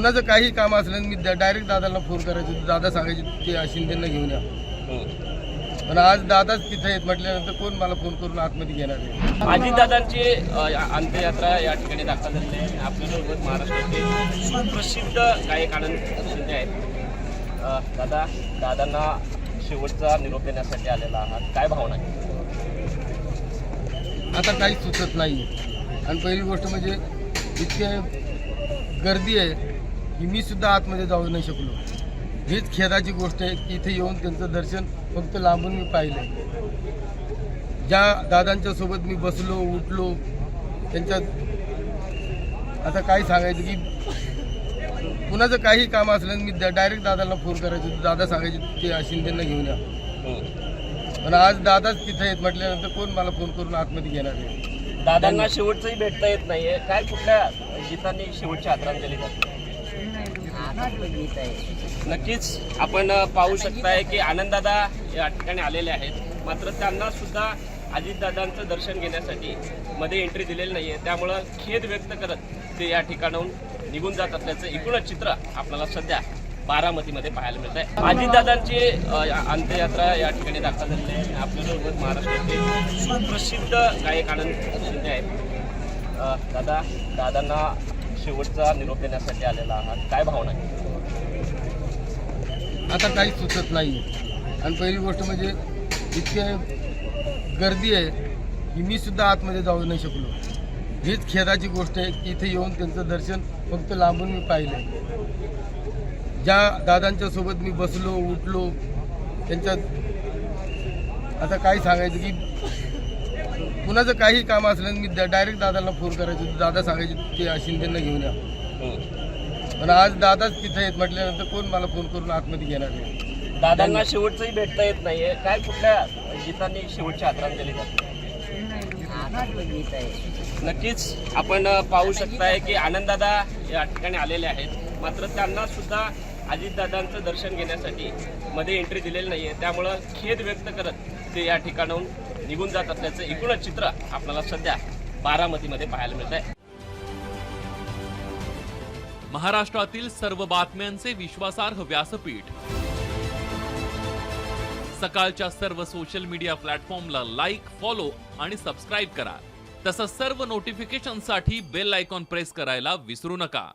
कुणाचं काही काम असलं मी डायरेक्ट दादाला फोन करायचो, दादा सांगायचे ते शिंदेंना घेऊन या. पण आज दादाच तिथे येत म्हटल्यानंतर कोण मला फोन करून आतमध्ये घेणार आहे. अजितदादांची अंत्ययात्रा या ठिकाणी दाखल झाली आहे. आपल्यासोबत महाराष्ट्राचे सुप्रसिद्ध गायक आनंद शिंदे आहेत. दादांना शेवटचा निरोप देण्यासाठी आलेला आहात, काय भावना आहे? आता काहीच सुचत नाही. आणि पहिली गोष्ट म्हणजे इतके गर्दी आहे की मी सुद्धा आतमध्ये जाऊ नाही शकलो. हीच खेदाची गोष्ट आहे की इथे येऊन त्यांचं दर्शन फक्त लांबून मी पाहिलं. ज्या दादांच्या सोबत मी बसलो उठलो त्यांच्यात आता काय सांगायचं की कुणाचं काही काम असलं मी डायरेक्ट दादाला फोन करायचो, दादा सांगायचे ते शिंदेंना घेऊन या. पण आज दादाच तिथे येत म्हटल्यानंतर कोण मला फोन करून आतमध्ये घेणार आहे. दादांना शेवटचंही भेटता येत नाहीये, काय कुठल्या गीतांनी शेवटची आदरांजली करते? नक्कीच आपण पाहू शकताय की आनंददादा या ठिकाणी आलेले आहेत, मात्र त्यांना सुद्धा अजितदादांचं दर्शन घेण्यासाठी मध्ये एंट्री दिलेली नाहीये. त्यामुळं खेद व्यक्त करत ते या ठिकाणाहून निघून जात असल्याचं एकूणच चित्र आपल्याला सध्या बारामतीमध्ये पाहायला मिळत आहे. अजितदादांची अंत्ययात्रा या ठिकाणी दाखल झाली आहे. आपल्यासोबत महाराष्ट्राचे सुप्रसिद्ध गायक आनंद शिंदे आहेत. दादांना शेवटचा निरोप देण्यासाठी आलेला आहात, काय भावना आहे? आता काहीच सुचत नाही. आणि पहिली गोष्ट म्हणजे इतके गर्दी आहे की मी सुद्धा आतमध्ये जाऊ नाही शकलो. हीच खेदाची गोष्ट आहे की इथे येऊन त्यांचं दर्शन फक्त लांबून मी पाहिलं. ज्या दादांच्या सोबत मी बसलो उठलो त्यांच्यात आता काय सांगायचं की कुणाचं काही काम असलं मी डायरेक्ट दादाला फोन करायचो, दादा सांगायचे ते शिंदेंना घेऊन या. पण आज दादाच तिथे येत म्हटल्यानंतर कोण मला फोन करून आतमध्ये घेणार आहे. दादांना शेवटचंही भेटता येत नाहीये, काय कुठल्या गीतांनी शेवटची आदरांजली करते? नक्कीच आपण पाहू शकताय की आनंददादा या ठिकाणी आलेले आहेत, मात्र त्यांना सुद्धा अजितदादांचं दर्शन घेण्यासाठी मध्ये एंट्री दिलेली नाहीये. त्यामुळं खेद व्यक्त करत ते या ठिकाणाहून निघून जात असल्याचं एकूणच चित्र आपल्याला सध्या बारामतीमध्ये पाहायला मिळत आहे. महाराष्ट्रातील सर्व बातम्यांचे विश्वासार्ह व्यासपीठ, सकाळच्या सर्व सोशल मीडिया प्लॅटफॉर्मला लाईक, फॉलो आणि सबस्क्राईब करा. तसंच सर्व नोटिफिकेशनसाठी बेल आयकॉन प्रेस करायला विसरू नका.